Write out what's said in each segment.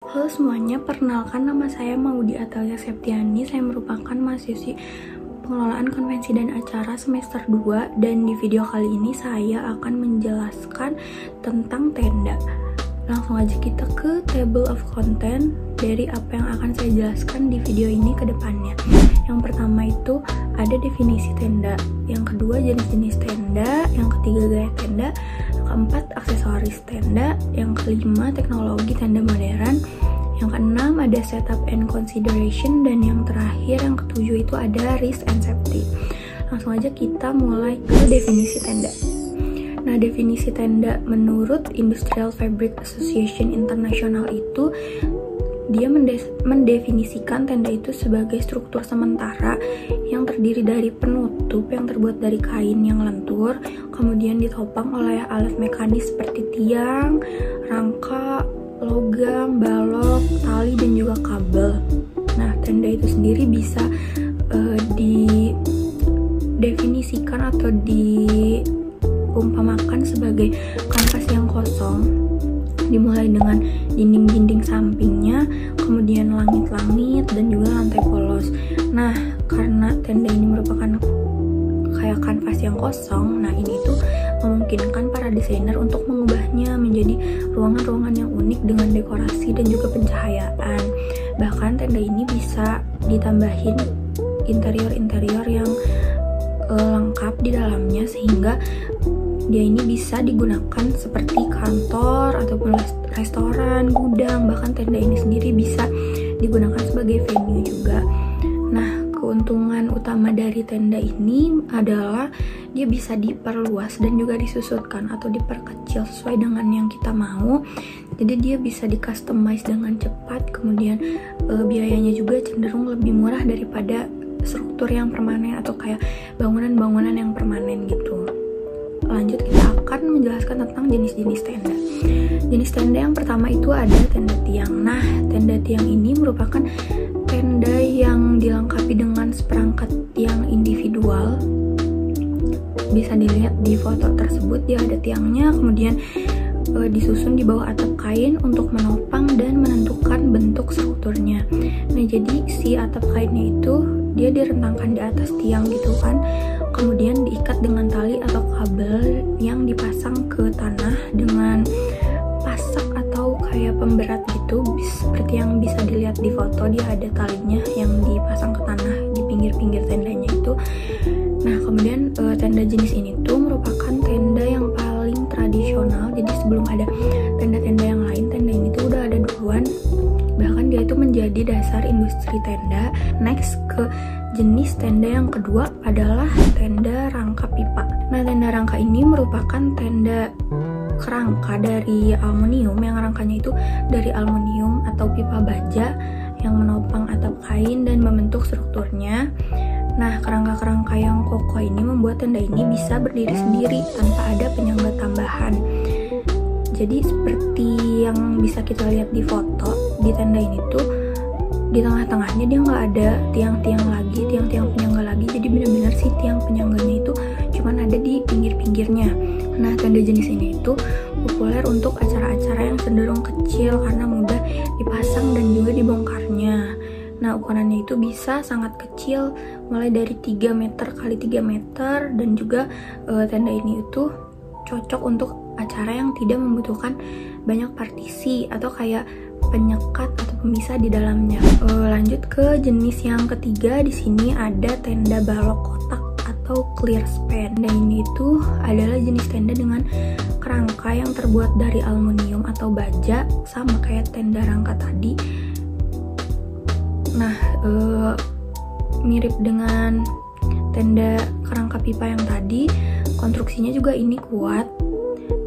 Halo semuanya, perkenalkan nama saya Maudi Atalia Septiani. Saya merupakan mahasiswi pengelolaan konvensi dan acara semester 2, dan di video kali ini saya akan menjelaskan tentang tenda. Langsung aja kita ke table of content dari apa yang akan saya jelaskan di video ini ke depannya. Yang pertama itu ada definisi tenda, yang kedua jenis-jenis tenda, yang ketiga gaya tenda, keempat aksesoris tenda, yang kelima teknologi tenda modern, yang keenam ada setup and consideration, dan yang terakhir yang ketujuh itu ada risk and safety. Langsung aja kita mulai ke definisi tenda. Nah, definisi tenda menurut Industrial Fabric Association International itu dia mendefinisikan tenda itu sebagai struktur sementara yang terdiri dari penutup yang terbuat dari kain yang lentur, kemudian ditopang oleh alat mekanis seperti tiang, rangka, logam, balok, tali, dan juga kabel. Nah, tenda itu sendiri bisa didefinisikan atau diumpamakan sebagai kanvas yang kosong, dimulai dengan dinding-dinding sampingnya, kemudian langit-langit, dan juga lantai polos. Nah, karena tenda ini merupakan kayak kanvas yang kosong, nah ini tuh memungkinkan para desainer untuk mengubahnya menjadi ruangan-ruangan yang unik dengan dekorasi dan juga pencahayaan. Bahkan tenda ini bisa ditambahin interior-interior yang lengkap di dalamnya, sehingga dia ini bisa digunakan seperti kantor ataupun restoran, gudang, bahkan tenda ini sendiri bisa digunakan sebagai venue juga. Nah, keuntungan utama dari tenda ini adalah dia bisa diperluas dan juga disusutkan atau diperkecil sesuai dengan yang kita mau. Jadi dia bisa di-customize dengan cepat, kemudian biayanya juga cenderung lebih murah daripada struktur yang permanen atau kayak bangunan-bangunan yang permanen gitu. Lanjut, kita akan menjelaskan tentang jenis-jenis tenda. Jenis tenda yang pertama itu ada tenda tiang. Nah, tenda tiang ini merupakan tenda yang dilengkapi dengan seperangkat tiang individual. Bisa dilihat di foto tersebut, dia ada tiangnya, kemudian disusun di bawah atap kain untuk menopang dan menentukan bentuk strukturnya. Nah, jadi si atap kainnya itu dia direntangkan di atas tiang gitu kan, kemudian diikat dengan tali atau kabel yang dipasang ke tanah dengan pasak atau kayak pemberat gitu, seperti yang bisa dilihat di foto. Dia ada talinya yang dipasang ke tanah di pinggir-pinggir tendanya itu. Nah, kemudian tenda jenis ini tuh merupakan tenda yang paling tradisional. Jadi sebelum ada tenda-tenda yang lain, tenda ini tuh udah ada duluan. Bahkan dia itu menjadi dasar industri tenda. Next, ke jenis tenda yang kedua adalah tenda rangka pipa. Nah, tenda rangka ini merupakan tenda kerangka dari aluminium, yang rangkanya itu dari aluminium atau pipa baja yang menopang atap kain dan membentuk strukturnya. Nah, kerangka-kerangka yang kokoh ini membuat tenda ini bisa berdiri sendiri tanpa ada penyangga tambahan. Jadi seperti yang bisa kita lihat di foto, di tenda ini tuh di tengah-tengahnya dia nggak ada tiang-tiang lagi, tiang-tiang penyangga lagi. Jadi benar-benar sih tiang penyangganya itu cuman ada di pinggir-pinggirnya. Nah, tenda jenis ini itu populer untuk acara-acara yang cenderung kecil karena mudah dipasang dan juga dibongkarnya. Nah, ukurannya itu bisa sangat kecil, mulai dari 3 meter kali 3 meter, dan juga tenda ini itu cocok untuk acara yang tidak membutuhkan banyak partisi atau kayak penyekat atau pemisah di dalamnya. Lanjut ke jenis yang ketiga, di sini ada tenda balok kotak atau clear span. Dan ini itu adalah jenis tenda dengan kerangka yang terbuat dari aluminium atau baja, sama kayak tenda rangka tadi. Nah, mirip dengan tenda kerangka pipa yang tadi, konstruksinya juga ini kuat,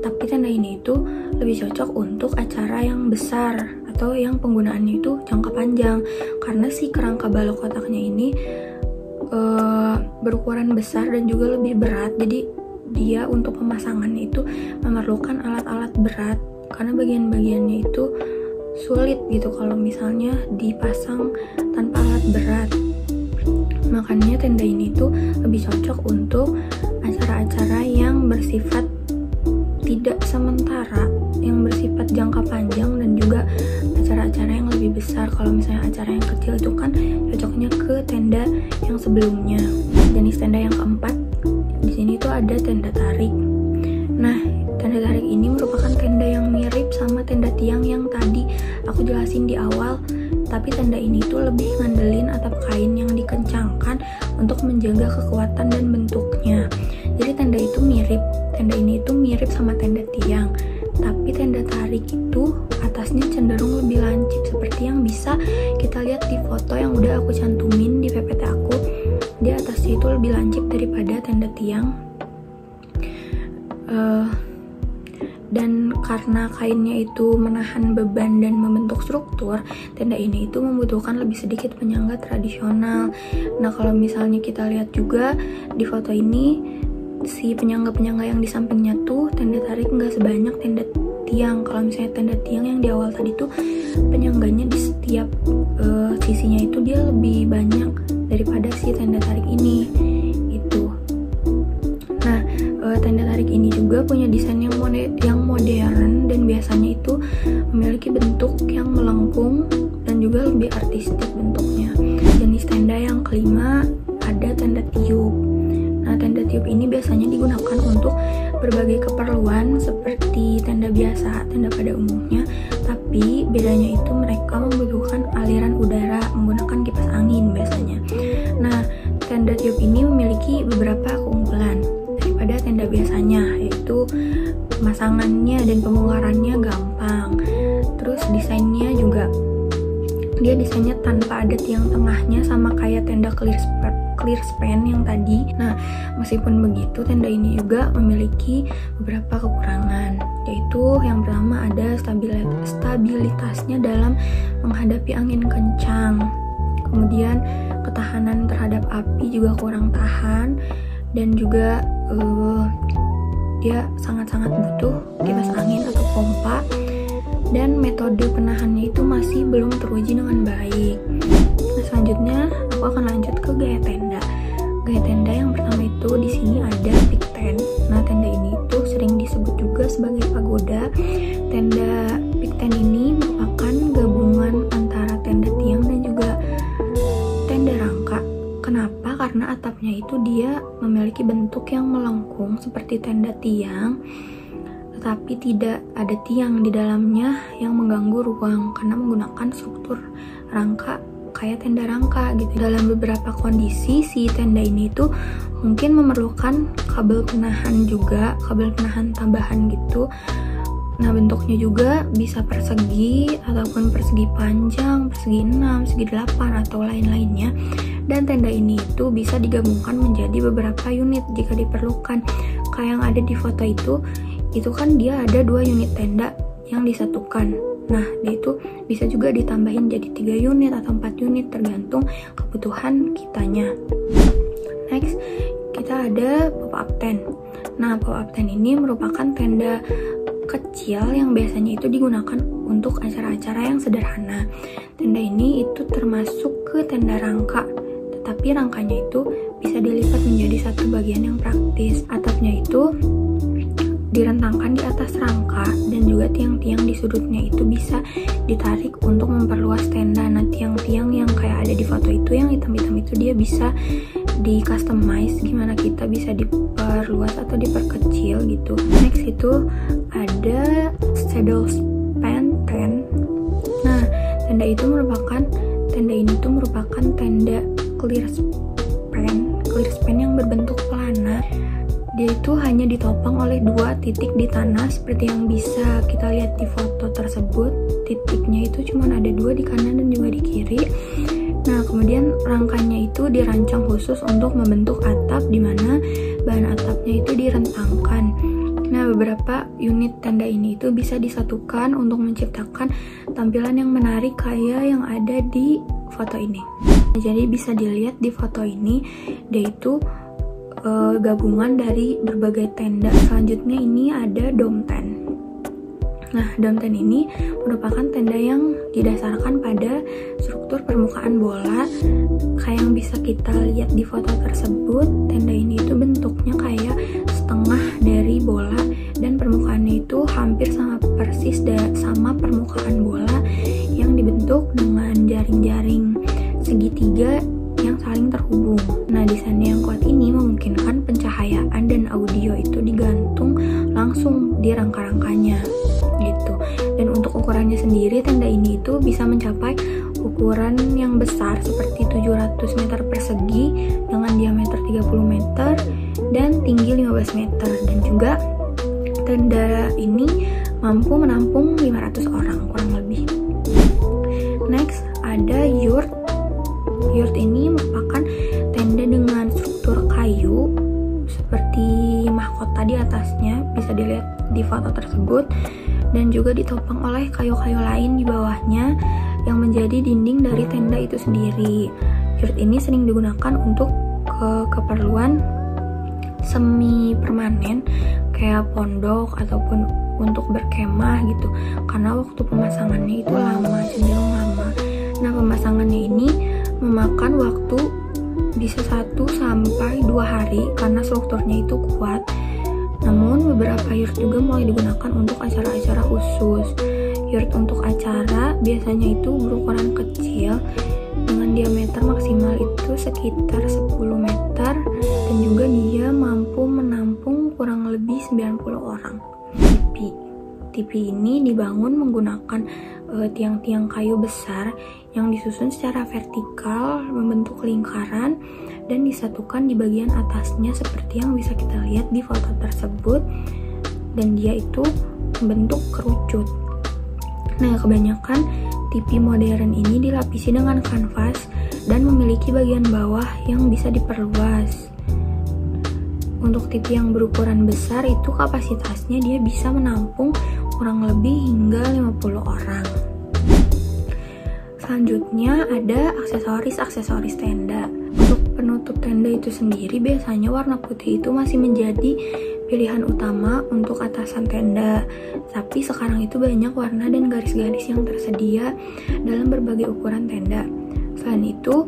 tapi tenda ini itu lebih cocok untuk acara yang besar atau yang penggunaannya itu jangka panjang, karena si kerangka balok kotaknya ini berukuran besar dan juga lebih berat. Jadi dia untuk pemasangannya itu memerlukan alat-alat berat, karena bagian-bagiannya itu sulit gitu kalau misalnya dipasang tanpa alat berat. Makanya tenda ini tuh lebih cocok untuk acara-acara yang bersifat tidak sementara, yang bersifat jangka panjang, dan juga acara-acara lebih besar. Kalau misalnya acara yang kecil itu kan cocoknya ke tenda yang sebelumnya. Jenis tenda yang keempat di sini tuh ada tenda tarik. Nah, tenda tarik ini merupakan tenda yang mirip sama tenda tiang yang tadi aku jelasin di awal, tapi tenda ini tuh lebih ngandelin atap kain yang dikencangkan untuk menjaga kekuatan dan bentuknya. Jadi tenda ini itu mirip sama tenda tiang, tapi tenda tarik itu atasnya cenderung lebih lancip seperti yang bisa kita lihat di foto yang udah aku cantumin di PPT aku. Di atasnya itu lebih lancip daripada tenda tiang. Dan karena kainnya itu menahan beban dan membentuk struktur, tenda ini itu membutuhkan lebih sedikit penyangga tradisional. Nah, kalau misalnya kita lihat juga di foto ini, si penyangga-penyangga yang di sampingnya tuh tenda tarik nggak sebanyak tenda tiang. Kalau misalnya tenda tiang yang di awal tadi tuh penyangganya di setiap sisinya itu dia lebih banyak daripada si tenda tarik ini. Tenda tarik ini juga punya desain yang modern dan biasanya itu memiliki bentuk yang melengkung dan juga lebih artistik bentuknya. Jenis tenda yang kelima ada tenda tiup. Nah, tenda tiup ini biasanya digunakan untuk berbagai keperluan seperti tenda biasa, tenda pada umumnya, tapi bedanya itu mereka membutuhkan aliran udara menggunakan kipas angin biasanya. Nah, tenda tiup ini memiliki beberapa keunggulan pada tenda biasanya, yaitu pemasangannya dan pembongkarannya gampang. Terus desainnya juga, dia desainnya tanpa ada tiang tengahnya sama kayak tenda clear span yang tadi. Nah, meskipun begitu tenda ini juga memiliki beberapa kekurangan, yaitu yang pertama ada stabilitasnya dalam menghadapi angin kencang. Kemudian ketahanan terhadap api juga kurang tahan, dan juga dia sangat-sangat butuh kipas angin atau pompa, dan metode penahannya itu masih belum teruji dengan baik. Nah, selanjutnya aku akan lanjut ke gaya tenda. Gaya tenda yang pertama itu di sini ada big tent. Nah, tenda ini itu sering disebut juga sebagai pagoda. Tenda big tent ini merupakan gabungan antara tenda tiang dan juga tenda rangka. Kenapa? Karena atapnya itu dia memiliki bentuk yang melengkung seperti tenda tiang, tetapi tidak ada tiang di dalamnya yang mengganggu ruang karena menggunakan struktur rangka kayak tenda rangka gitu. Dalam beberapa kondisi si tenda ini itu mungkin memerlukan kabel penahan juga, kabel penahan tambahan gitu. Nah, bentuknya juga bisa persegi ataupun persegi panjang, persegi 6, persegi 8 atau lain-lainnya. Dan tenda ini itu bisa digabungkan menjadi beberapa unit jika diperlukan. Kayak yang ada di foto itu kan dia ada 2 unit tenda yang disatukan. Nah, dia itu bisa juga ditambahin jadi 3 unit atau 4 unit tergantung kebutuhan kitanya. Next, kita ada pop-up tent. Nah, pop-up tent ini merupakan tenda kecil yang biasanya itu digunakan untuk acara-acara yang sederhana. Tenda ini itu termasuk ke tenda rangka, tetapi rangkanya itu bisa dilipat menjadi satu bagian yang praktis. Atapnya itu direntangkan di atas rangka dan juga tiang-tiang di sudutnya itu bisa ditarik untuk memperluas tenda. Nah, tiang-tiang yang kayak ada di foto itu yang hitam-hitam itu dia bisa di customize gimana kita bisa diperluas atau diperkecil gitu. Next itu ada saddle span tent. Nah, tenda ini itu merupakan tenda clear span yang berbentuk pelana. Dia itu hanya ditopang oleh 2 titik di tanah seperti yang bisa kita lihat di foto tersebut. Titiknya itu cuma ada 2 di kanan dan juga di kiri. Nah, kemudian rangkanya itu dirancang khusus untuk membentuk atap di mana bahan atapnya itu direntangkan. Nah, beberapa unit tenda ini itu bisa disatukan untuk menciptakan tampilan yang menarik kayak yang ada di foto ini. Jadi bisa dilihat di foto ini dia itu gabungan dari berbagai tenda. Selanjutnya ini ada dome tent. Nah, dome tent ini merupakan tenda yang didasarkan pada struktur permukaan bola. Kayak yang bisa kita lihat di foto tersebut, tenda ini itu bentuknya kayak setengah dari bola, dan permukaannya itu hampir sama persis sama permukaan bola yang dibentuk dengan jaring-jaring segitiga yang saling terhubung. Nah, desain yang kuat ini memungkinkan pencahayaan dan audio itu digantung langsung di rangka-rangkanya gitu. Dan untuk ukurannya sendiri, tenda ini itu bisa mencapai ukuran yang besar seperti 700 meter persegi dengan diameter 30 meter dan tinggi 15 meter. Dan juga tenda ini mampu menampung 500 orang kurang lebih. Next, ada yurt. Yurt ini merupakan tenda dengan struktur kayu seperti mahkota di atasnya, bisa dilihat di foto tersebut, dan juga ditopang oleh kayu-kayu lain di bawahnya yang menjadi dinding dari tenda itu sendiri. Yurt ini sering digunakan untuk keperluan semi permanen kayak pondok ataupun untuk berkemah gitu, karena waktu pemasangannya itu lama, cenderung lama. Nah, pemasangannya ini memakan waktu bisa 1 sampai 2 hari karena strukturnya itu kuat. Namun beberapa yurt juga mulai digunakan untuk acara-acara khusus. Yurt untuk acara biasanya itu berukuran kecil dengan diameter maksimal itu sekitar 10 meter dan juga dia mampu menampung kurang lebih 90 orang. TV ini dibangun menggunakan tiang-tiang kayu besar yang disusun secara vertikal membentuk lingkaran dan disatukan di bagian atasnya seperti yang bisa kita lihat di foto tersebut, dan dia itu membentuk kerucut. Nah, kebanyakan TV modern ini dilapisi dengan kanvas dan memiliki bagian bawah yang bisa diperluas. Untuk TV yang berukuran besar itu kapasitasnya dia bisa menampung kurang lebih hingga 50 orang. Selanjutnya ada aksesoris tenda. Untuk penutup tenda itu sendiri biasanya warna putih itu masih menjadi pilihan utama untuk atasan tenda. Tapi sekarang itu banyak warna dan garis-garis yang tersedia dalam berbagai ukuran tenda. Selain itu,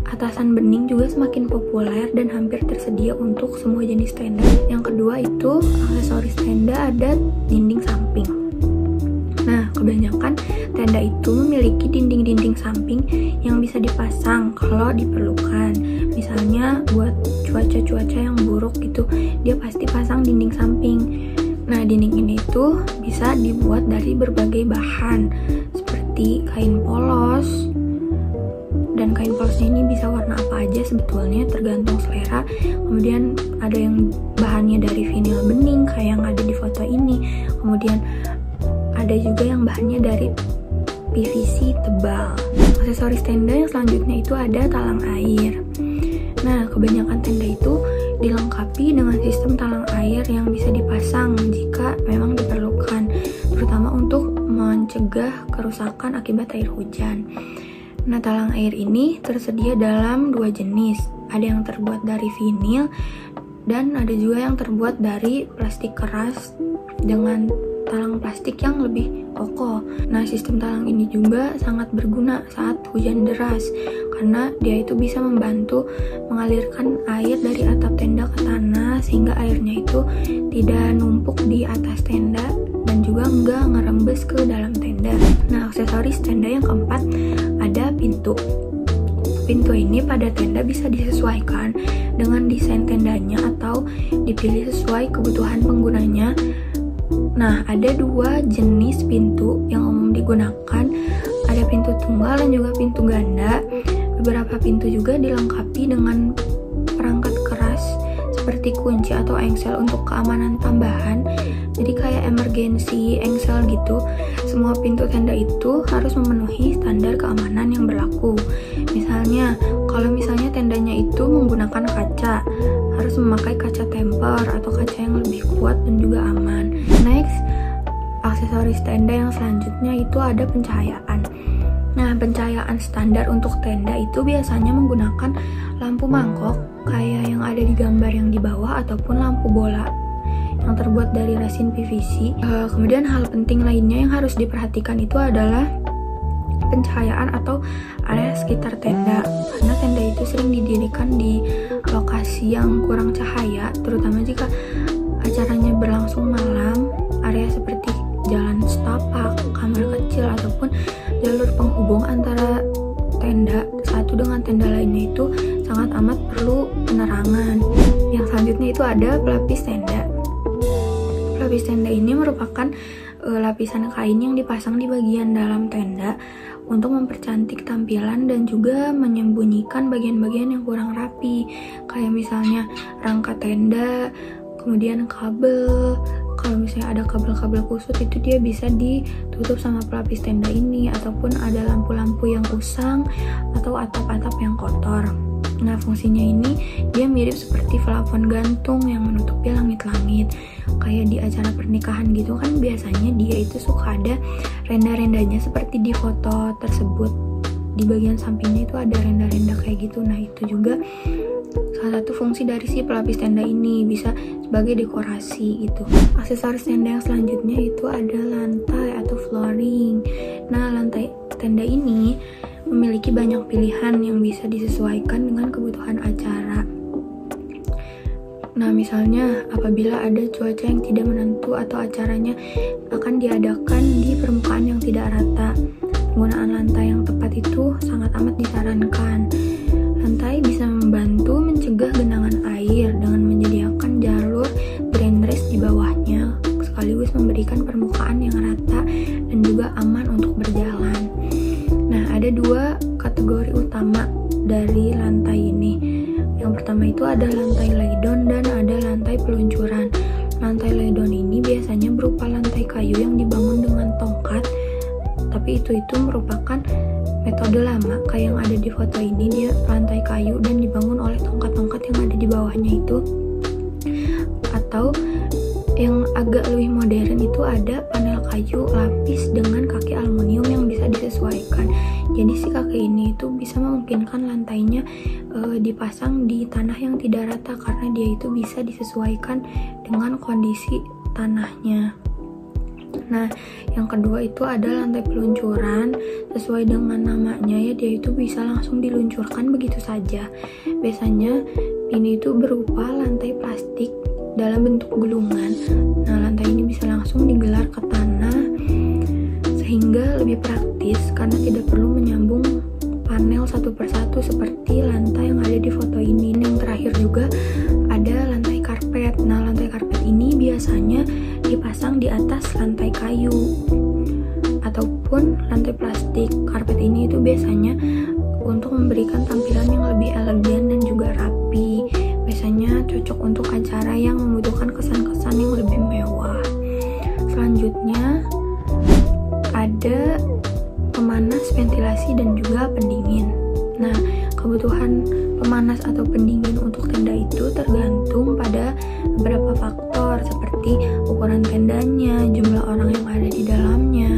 atasan bening juga semakin populer dan hampir tersedia untuk semua jenis tenda. Yang kedua itu aksesoris tenda ada dinding samping. Nah, kebanyakan tenda itu memiliki dinding-dinding samping yang bisa dipasang kalau diperlukan. Misalnya buat cuaca-cuaca yang buruk gitu, dia pasti pasang dinding samping. Nah, dinding ini tuh bisa dibuat dari berbagai bahan seperti kain polos, dan kain polosnya ini bisa warna apa aja sebetulnya tergantung selera. Kemudian ada yang bahannya dari vinil bening kayak yang ada di foto ini. Kemudian ada juga yang bahannya dari PVC tebal. Aksesoris tenda yang selanjutnya itu ada talang air. Nah, kebanyakan tenda itu dilengkapi dengan sistem talang air yang bisa dipasang jika memang diperlukan, terutama untuk mencegah kerusakan akibat air hujan. Nah, talang air ini tersedia dalam 2 jenis. Ada yang terbuat dari vinil dan ada juga yang terbuat dari plastik keras dengan talang plastik yang lebih kokoh. Nah, sistem talang ini juga sangat berguna saat hujan deras karena dia itu bisa membantu mengalirkan air dari atap tenda ke tanah sehingga airnya itu tidak numpuk di atas tenda dan juga enggak ngerembes ke dalam tenda. Nah, aksesoris tenda yang keempat ada pintu. Pintu ini pada tenda bisa disesuaikan dengan desain tendanya atau dipilih sesuai kebutuhan penggunanya. Nah, ada 2 jenis pintu yang umum digunakan. Ada pintu tunggal dan juga pintu ganda. Beberapa pintu juga dilengkapi dengan perangkat keras seperti kunci atau engsel untuk keamanan tambahan. Jadi kayak emergency engsel gitu. Semua pintu tenda itu harus memenuhi standar keamanan yang berlaku. Misalnya, kalau misalnya tendanya itu menggunakan kaca, harus memakai kaca temper atau kaca yang lebih kuat dan juga aman. Next, aksesoris tenda yang selanjutnya itu ada pencahayaan. Nah, pencahayaan standar untuk tenda itu biasanya menggunakan lampu mangkok kayak yang ada di gambar yang di bawah ataupun lampu bola yang terbuat dari resin PVC. Kemudian hal penting lainnya yang harus diperhatikan itu adalah pencahayaan atau area sekitar tenda, karena tenda itu sering didirikan di lokasi yang kurang cahaya, terutama jika acaranya berlangsung malam. Area seperti jalan setapak, kamar kecil, ataupun jalur penghubung antara tenda satu dengan tenda lainnya itu sangat amat perlu penerangan. Yang selanjutnya itu ada pelapis tenda. Pelapis tenda ini merupakan lapisan kain yang dipasang di bagian dalam tenda untuk mempercantik tampilan dan juga menyembunyikan bagian-bagian yang kurang rapi, kayak misalnya rangka tenda, kemudian kabel. Kalau misalnya ada kabel-kabel kusut itu dia bisa ditutup sama pelapis tenda ini, ataupun ada lampu-lampu yang usang atau atap-atap yang kotor. Nah, fungsinya ini dia mirip seperti plafon gantung yang menutupi langit-langit. Kayak di acara pernikahan gitu kan, biasanya dia itu suka ada renda-rendanya seperti di foto tersebut. Di bagian sampingnya itu ada renda-renda kayak gitu. Nah, itu juga salah satu fungsi dari si pelapis tenda ini, bisa sebagai dekorasi gitu. Aksesoris tenda yang selanjutnya itu ada lantai atau flooring. Nah, lantai tenda ini memiliki banyak pilihan yang bisa disesuaikan dengan kebutuhan acara. Nah, misalnya apabila ada cuaca yang tidak menentu atau acaranya akan diadakan di permukaan yang tidak rata, penggunaan lantai yang tepat itu sangat amat disarankan. Lantai bisa membantu mencegah genangan air dengan menyediakan jalur drainage di bawahnya, sekaligus memberikan permukaan yang rata dan juga aman untuk berjalan. Nah, ada dua kategori utama dari lantai ini. Yang pertama itu ada lantai laydon dan ada lantai peluncuran. Lantai laydon ini biasanya berupa lantai kayu yang dibangun dengan tongkat, tapi itu merupakan metode lama kayak yang ada di foto ini. Dia lantai kayu dan dibangun oleh tongkat-tongkat yang ada di bawahnya itu. Atau yang agak lebih modern itu ada panel kayu lapis dengan kaki aluminium yang bisa disesuaikan. Jadi si kaki ini itu bisa memungkinkan lantainya dipasang di tanah yang tidak rata, karena dia itu bisa disesuaikan dengan kondisi tanahnya. Nah, yang kedua itu ada lantai peluncuran. Sesuai dengan namanya ya, dia itu bisa langsung diluncurkan begitu saja. Biasanya ini itu berupa lantai plastik dalam bentuk gulungan. Nah, lantai ini bisa langsung digelar ke tanah sehingga lebih praktis karena tidak perlu menyambung panel satu persatu seperti lantai yang ada di foto ini. Yang terakhir juga ada lantai karpet. Nah, lantai karpet ini biasanya dipasang di atas lantai kayu ataupun lantai plastik. Karpet ini itu biasanya untuk memberikan tampilan yang lebih elegan dan juga rapi. Biasanya cocok untuk acara yang membutuhkan kesan-kesan yang lebih mewah. Selanjutnya ada pemanas, ventilasi, dan juga pendingin. Nah, kebutuhan pemanas atau pendingin untuk tenda itu tergantung pada beberapa faktor seperti ukuran tendanya, jumlah orang yang ada di dalamnya,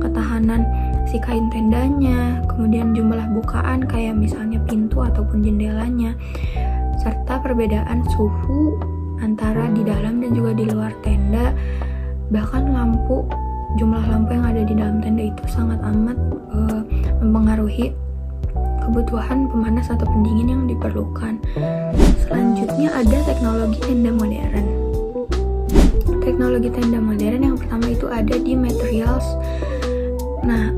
ketahanan si kain tendanya, kemudian jumlah bukaan kayak misalnya pintu ataupun jendelanya, serta perbedaan suhu antara di dalam dan juga di luar tenda. Bahkan jumlah lampu yang ada di dalam tenda itu sangat amat mempengaruhi kebutuhan pemanas atau pendingin yang diperlukan. Selanjutnya ada teknologi tenda modern. Teknologi tenda modern yang pertama itu ada di materials. Nah,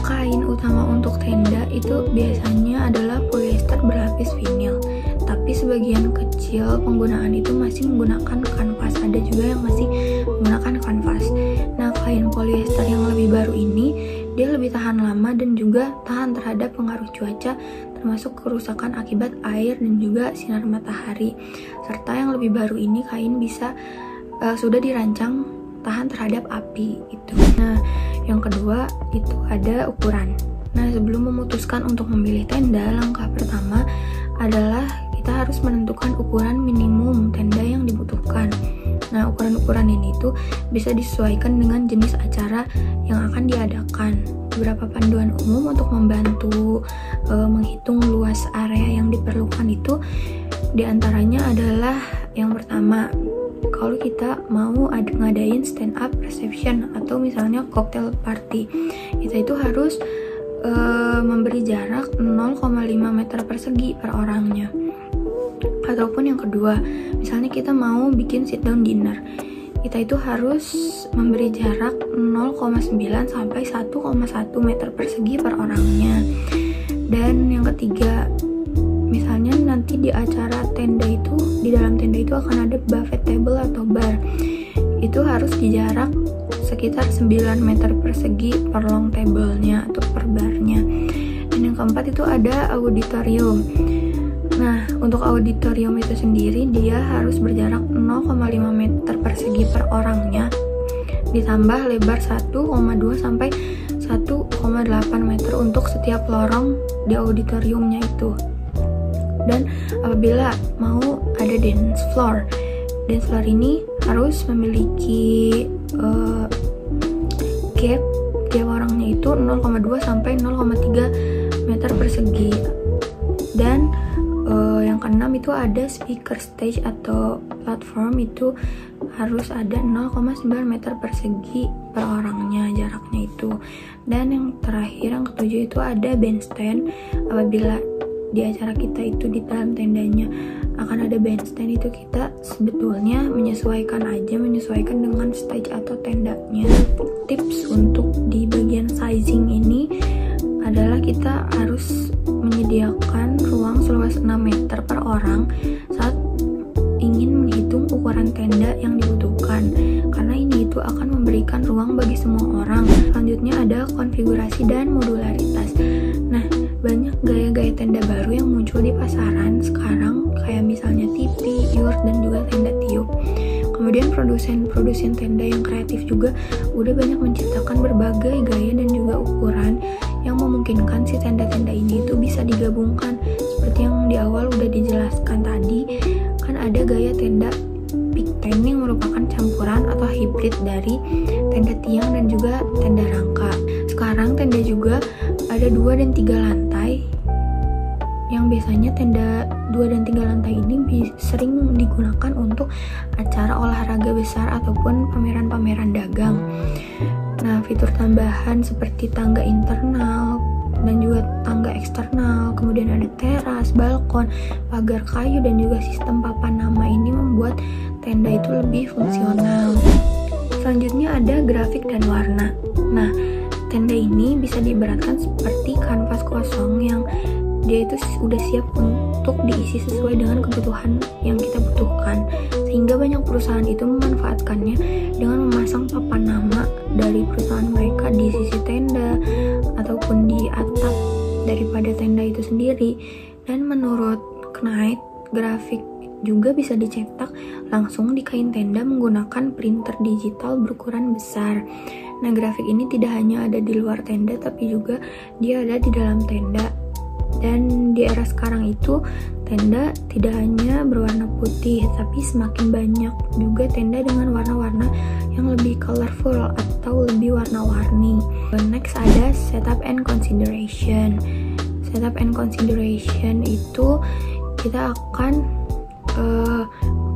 kain utama untuk tenda itu biasanya adalah polyester berlapis vinil, tapi sebagian kecil penggunaan itu masih menggunakan kanvas. Ada juga yang masih menggunakan kanvas. Nah, kain polyester yang lebih baru ini dia lebih tahan lama dan juga tahan terhadap pengaruh cuaca, termasuk kerusakan akibat air dan juga sinar matahari. Serta yang lebih baru ini kain bisa sudah dirancang tahan terhadap api itu. Nah, yang kedua itu ada ukuran. Nah, sebelum memutuskan untuk memilih tenda, langkah pertama adalah kita harus menentukan ukuran minimum tenda yang dibutuhkan. Nah, ukuran-ukuran ini tuh bisa disesuaikan dengan jenis acara yang akan diadakan. Beberapa panduan umum untuk membantu menghitung luas area yang diperlukan itu diantaranya adalah yang pertama, kalau kita mau ngadain stand up reception atau misalnya cocktail party, kita itu harus memberi jarak 0,5 meter persegi per orangnya. Ataupun yang kedua, misalnya kita mau bikin sit down dinner, kita itu harus memberi jarak 0,9 sampai 1,1 meter persegi per orangnya. Dan yang ketiga, misalnya nanti di acara tenda itu, di dalam tenda itu akan ada buffet table atau bar. Itu harus di jarak sekitar 9 meter persegi per long table-nya atau per barnya. Dan yang keempat itu ada auditorium. Nah, untuk auditorium itu sendiri dia harus berjarak 0,5 meter persegi per orangnya, ditambah lebar 1,2 sampai 1,8 meter untuk setiap lorong di auditoriumnya itu. Dan apabila mau ada dance floor ini harus memiliki gap tiap orangnya itu 0,2 sampai 0,3 meter persegi. Dan yang keenam itu ada speaker stage atau platform, itu harus ada 0,9 meter persegi per orangnya jaraknya itu. Dan yang terakhir, yang ketujuh itu ada bandstand. Apabila di acara kita itu di dalam tendanya akan ada bandstand, itu kita sebetulnya menyesuaikan dengan stage atau tendanya. Tips untuk di bagian sizing ini adalah kita harus menyediakan ruang seluas 6 meter per orang saat ingin menghitung ukuran tenda yang dibutuhkan, karena ini itu akan memberikan ruang bagi semua orang. Selanjutnya ada konfigurasi dan modularitas. Nah, banyak gaya-gaya tenda baru yang muncul di pasaran sekarang, kayak misalnya tipi, yurt, dan juga tenda tiup. Kemudian produsen tenda yang kreatif juga udah banyak menciptakan berbagai gaya dan juga ukuran yang memungkinkan si tenda-tenda ini itu bisa digabungkan. Seperti yang di awal udah dijelaskan tadi, kan ada gaya tenda big tent yang merupakan campuran atau hibrid dari tenda tiang dan juga tenda rangka. Sekarang tenda juga ada 2 dan 3 lantai, yang biasanya tenda 2 dan 3 lantai ini sering digunakan untuk acara olahraga besar ataupun pameran-pameran dagang. Nah, fitur tambahan seperti tangga internal dan juga tangga eksternal, kemudian ada teras, balkon, pagar kayu, dan juga sistem papan nama ini membuat tenda itu lebih fungsional. Selanjutnya ada grafik dan warna. Nah, tenda ini bisa diibaratkan seperti kanvas kosong yang dia itu udah siap untuk diisi sesuai dengan kebutuhan yang kita butuhkan, sehingga banyak perusahaan itu memanfaatkannya dengan memasang papan nama dari perusahaan mereka di sisi tenda ataupun di atap daripada tenda itu sendiri. Dan menurut Knight, grafik juga bisa dicetak langsung di kain tenda menggunakan printer digital berukuran besar. Nah, grafik ini tidak hanya ada di luar tenda, tapi juga dia ada di dalam tenda. Dan di era sekarang itu tenda tidak hanya berwarna putih, tapi semakin banyak juga tenda dengan warna-warna yang lebih colorful atau lebih warna-warni. Next ada setup and consideration. Setup and consideration itu kita akan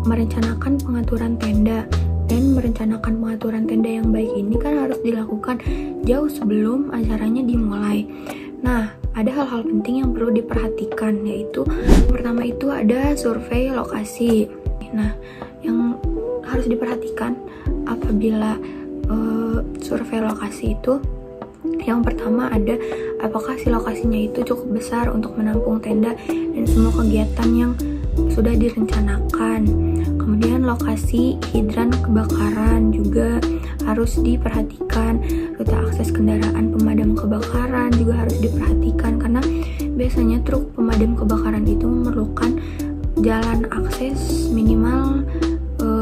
merencanakan pengaturan tenda. Dan merencanakan pengaturan tenda yang baik ini kan harus dilakukan jauh sebelum acaranya dimulai. Nah, ada hal-hal penting yang perlu diperhatikan, yaitu pertama itu ada survei lokasi. Nah, yang harus diperhatikan apabila survei lokasi itu, yang pertama ada apakah si lokasinya itu cukup besar untuk menampung tenda dan semua kegiatan yang sudah direncanakan. Kemudian lokasi hidran kebakaran juga harus diperhatikan. Rute akses kendaraan pemadam kebakaran juga harus diperhatikan, karena biasanya truk pemadam kebakaran itu memerlukan jalan akses minimal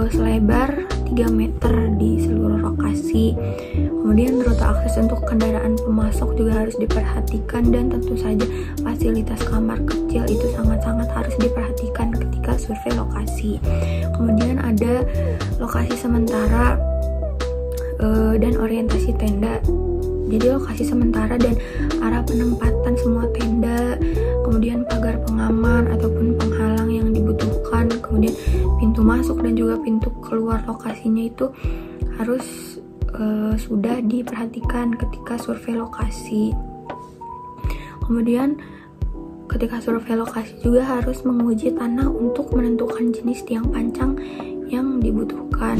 selebar 3 meter di seluruh lokasi. Kemudian rute akses untuk kendaraan pemasok juga harus diperhatikan, dan tentu saja fasilitas kamar kecil itu sangat-sangat harus diperhatikan ketika survei lokasi. Kemudian ada lokasi sementara dan orientasi tenda. Jadi lokasi sementara dan arah penempatan semua tenda, kemudian pagar pengaman ataupun penghalang yang dibutuhkan, kemudian pintu masuk dan juga pintu keluar lokasinya itu harus sudah diperhatikan ketika survei lokasi. Kemudian ketika survei lokasi juga harus menguji tanah untuk menentukan jenis tiang pancang yang dibutuhkan.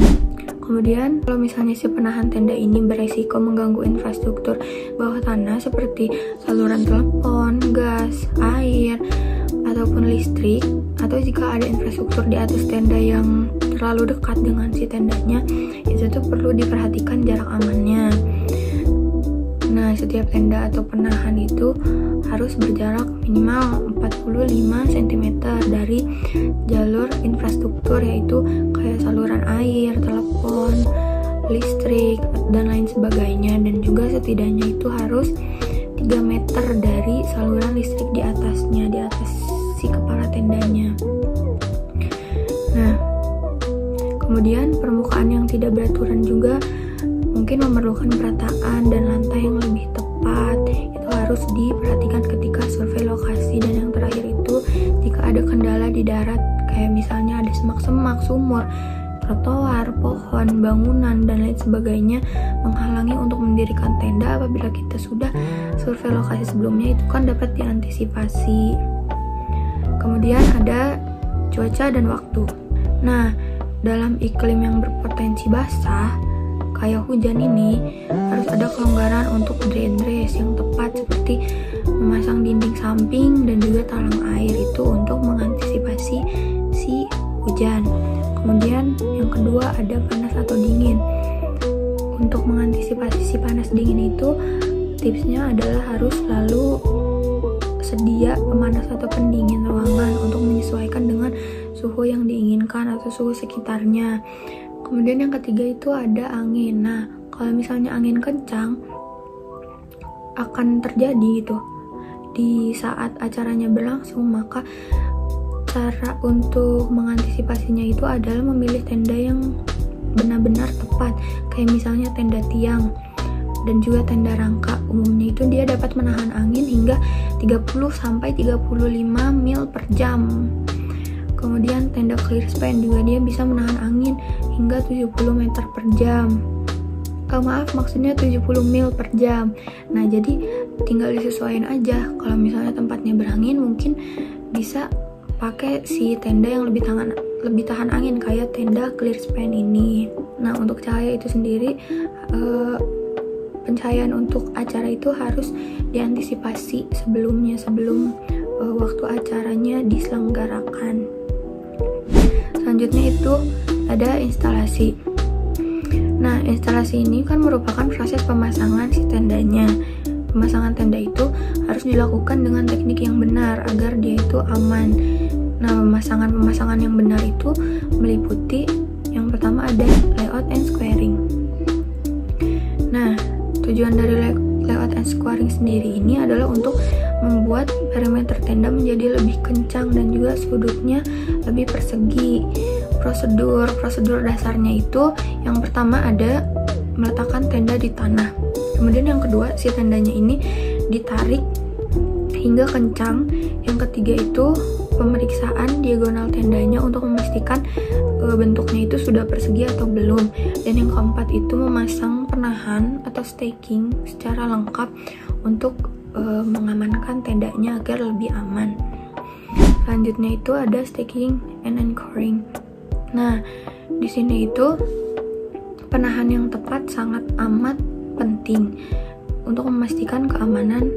Kemudian kalau misalnya si penahan tenda ini beresiko mengganggu infrastruktur bawah tanah seperti saluran telepon, gas, air, ataupun listrik, atau jika ada infrastruktur di atas tenda yang terlalu dekat dengan si tendanya, itu tuh perlu diperhatikan jarak amannya. Nah, setiap tenda atau penahan itu harus berjarak minimal 45 cm dari jalur infrastruktur, yaitu kayak saluran air, telepon, listrik, dan lain sebagainya. Dan juga setidaknya itu harus 3 meter dari saluran listrik di atasnya, di atas si kepala tendanya. Nah, kemudian permukaan yang tidak beraturan juga mungkin memerlukan perataan dan lantai yang lebih tepat. Itu harus diperhatikan ketika survei lokasi. Dan yang terakhir itu, jika ada kendala di darat, kayak misalnya ada semak-semak, sumur, trotoar, pohon, bangunan, dan lain sebagainya menghalangi untuk mendirikan tenda apabila kita sudah survei lokasi sebelumnya, itu kan dapat diantisipasi. Kemudian ada cuaca dan waktu. Nah, dalam iklim yang berpotensi basah kayak hujan ini, harus ada kelonggaran untuk drain race yang tepat, seperti memasang dinding samping dan juga talang air, itu untuk mengantisipasi si hujan. Kemudian yang kedua ada panas atau dingin. Untuk mengantisipasi si panas dingin itu, tipsnya adalah harus selalu sedia pemanas atau pendingin ruangan untuk menyesuaikan dengan suhu yang diinginkan atau suhu sekitarnya. Kemudian yang ketiga itu ada angin. Nah, kalau misalnya angin kencang akan terjadi gitu di saat acaranya berlangsung, maka cara untuk mengantisipasinya itu adalah memilih tenda yang benar-benar tepat, kayak misalnya tenda tiang dan juga tenda rangka. Umumnya itu dia dapat menahan angin hingga 30-35 mil per jam. Kemudian tenda clear span juga dia bisa menahan angin hingga 70 meter per jam. Maksudnya 70 mil per jam. Nah, jadi tinggal disesuaikan aja. Kalau misalnya tempatnya berangin, mungkin bisa pakai si tenda yang lebih tahan angin kayak tenda clear span ini. Nah, untuk cahaya itu sendiri, pencahayaan untuk acara itu harus diantisipasi sebelum waktu acaranya diselenggarakan. Selanjutnya itu ada instalasi. Nah, instalasi ini kan merupakan proses pemasangan si tendanya. Pemasangan tenda itu harus dilakukan dengan teknik yang benar agar dia itu aman. Nah, pemasangan yang benar itu meliputi yang pertama ada layout and squaring. Nah, tujuan dari layout and squaring sendiri ini adalah untuk membuat perimeter tenda menjadi lebih kencang dan juga sudutnya lebih persegi. Prosedur dasarnya itu yang pertama ada meletakkan tenda di tanah. Kemudian yang kedua, si tendanya ini ditarik hingga kencang. Yang ketiga itu pemeriksaan diagonal tendanya untuk memastikan bentuknya itu sudah persegi atau belum. Dan yang keempat itu memasang penahan atau staking secara lengkap untuk mengamankan tendanya agar lebih aman. Selanjutnya itu ada staking and anchoring. Nah, di sini itu penahan yang tepat sangat amat penting untuk memastikan keamanan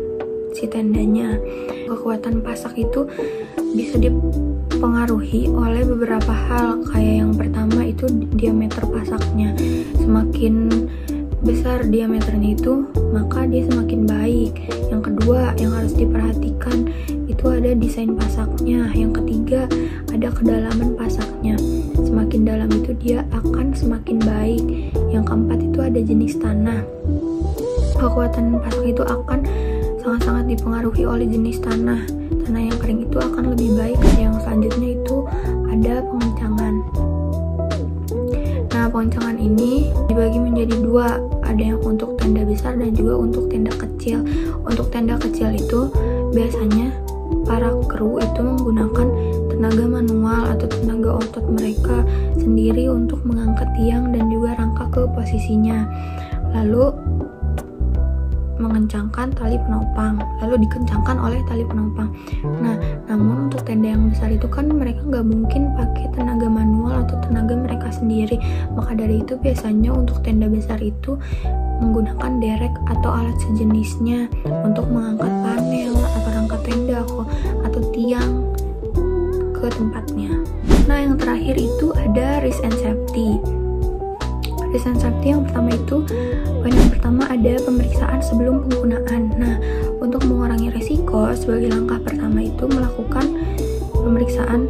si tendanya. Kekuatan pasak itu bisa dipengaruhi oleh beberapa hal, kayak yang pertama itu diameter pasaknya. Semakin besar diameternya itu, maka dia semakin baik. Yang kedua yang harus diperhatikan itu ada desain pasaknya. Yang ketiga ada kedalaman pasaknya. Semakin dalam itu dia akan semakin baik. Yang keempat itu ada jenis tanah. Kekuatan pasak itu akan sangat-sangat dipengaruhi oleh jenis tanah. Tanah yang kering itu akan lebih baik. Yang selanjutnya itu ada pengencangan. Nah, pengencangan ini dibagi menjadi dua. Ada yang untuk tenda besar dan juga untuk tenda kecil. Untuk tenda kecil itu biasanya para kru itu menggunakan tenaga manual atau tenaga otot mereka sendiri untuk mengangkat tiang dan juga rangka ke posisinya. Lalu mengencangkan tali penopang, lalu dikencangkan oleh tali penopang. Nah, namun untuk tenda yang besar itu kan mereka nggak mungkin pakai tenaga manual atau tenaga mereka sendiri. Maka dari itu biasanya untuk tenda besar itu menggunakan derek atau alat sejenisnya untuk mengangkat panel atau rangka tenda atau tiang ke tempatnya. Nah, yang terakhir itu ada risk and safety. Risk and safety yang pertama itu, poin yang pertama ada pemeriksaan sebelum penggunaan. Nah, untuk mengurangi resiko, sebagai langkah pertama itu melakukan pemeriksaan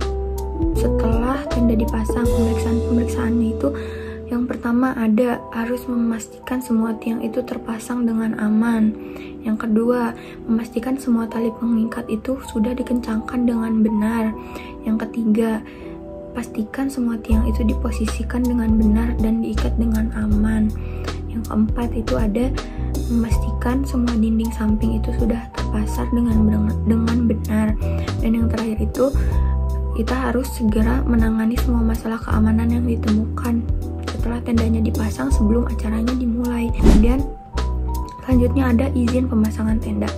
setelah tenda dipasang. Pemeriksaannya itu yang pertama ada harus memastikan semua tiang itu terpasang dengan aman. Yang kedua, memastikan semua tali pengikat itu sudah dikencangkan dengan benar. Yang ketiga, pastikan semua tiang itu diposisikan dengan benar dan diikat dengan aman. Yang keempat itu ada memastikan semua dinding samping itu sudah terpasang dengan benar. Dan yang terakhir itu kita harus segera menangani semua masalah keamanan yang ditemukan setelah tendanya dipasang sebelum acaranya dimulai. Kemudian selanjutnya ada izin pemasangan tenda.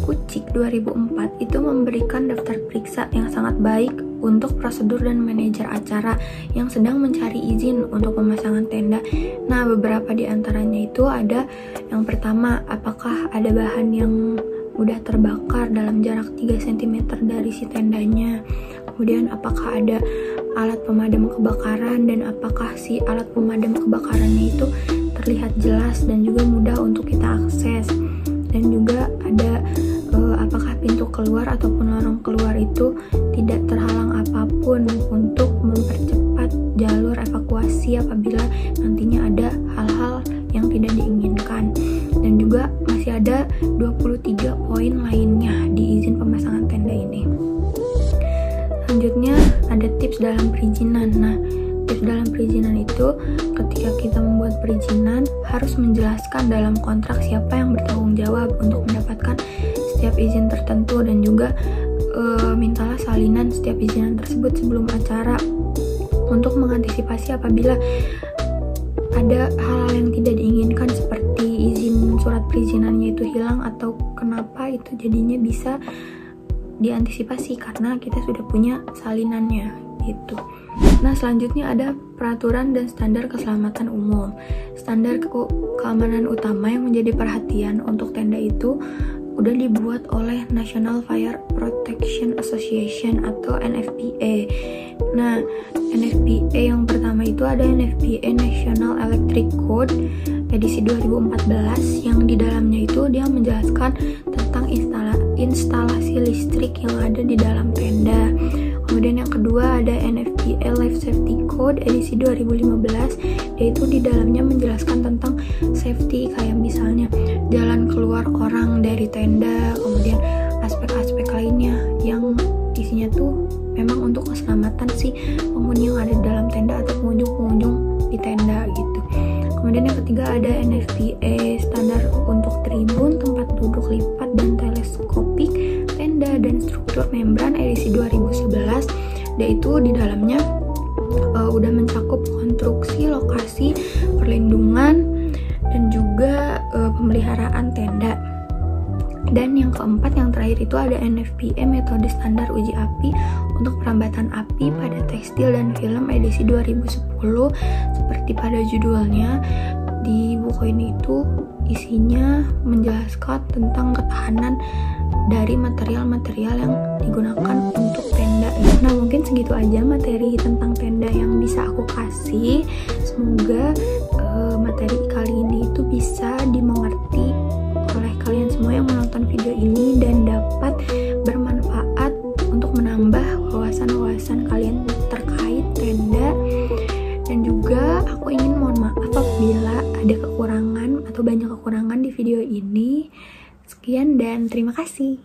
Kucik 2004 itu memberikan daftar periksa yang sangat baik untuk prosedur dan manajer acara yang sedang mencari izin untuk pemasangan tenda. Nah, beberapa di antaranya itu ada yang pertama, apakah ada bahan yang mudah terbakar dalam jarak 3 cm dari si tendanya. Kemudian apakah ada alat pemadam kebakaran dan apakah si alat pemadam kebakarannya itu terlihat jelas dan juga mudah untuk kita akses. Dan juga ada apakah pintu keluar ataupun lorong keluar itu tidak terhalang apapun untuk mempercepat jalur evakuasi apabila nantinya ada hal-hal yang tidak diinginkan. Dan juga masih ada 23 poin lainnya di izin pemasangan tenda ini. Selanjutnya ada tips dalam perizinan. Nah, tips dalam perizinan itu ketika kita membuat perizinan harus menjelaskan dalam kontrak siapa yang bertanggung jawab untuk mendapatkan setiap izin tertentu, dan juga mintalah salinan setiap izinan tersebut sebelum acara untuk mengantisipasi apabila ada hal yang tidak diinginkan seperti izin surat perizinannya itu hilang atau kenapa, itu jadinya bisa diantisipasi karena kita sudah punya salinannya gitu. Nah, selanjutnya ada peraturan dan standar keselamatan umum. Standar keamanan utama yang menjadi perhatian untuk tenda itu udah dibuat oleh National Fire Protection Association atau NFPA. Nah, NFPA yang pertama itu ada NFPA National Electric Code edisi 2014 yang di dalamnya itu dia menjelaskan tentang instalasi listrik yang ada di dalam tenda. Kemudian yang kedua ada NFPA Life Safety Code edisi 2015, yaitu di dalamnya menjelaskan tentang safety kayak misalnya jalan keluar orang dari tenda, kemudian aspek-aspek lainnya yang isinya tuh memang untuk keselamatan si penghuni yang ada di dalam tenda atau pengunjung-pengunjung di tenda gitu. Kemudian yang ketiga ada NFPA standar untuk tribun, tempat duduk lipat dan teleskopik, tenda dan struktur membran edisi 2011, yaitu di dalamnya udah mencakup konstruksi, lokasi, perlindungan dan juga pemeliharaan tenda. Dan yang keempat, yang terakhir itu ada NFPA metode standar uji api untuk perambatan api pada tekstil dan film edisi 2010. Seperti pada judulnya, di buku ini itu isinya menjelaskan tentang ketahanan dari material-material yang digunakan untuk tenda. Nah, mungkin segitu aja materi tentang tenda yang bisa aku kasih. Semoga materi kali ini itu bisa dimengerti oleh kalian semua yang menonton video ini dan dapat bermanfaat untuk menambah wawasan-wawasan kalian terkait tenda. Dan juga aku ingin mohon maaf apabila ada kekurangan atau banyak kekurangan di video ini. Sekian dan terima kasih.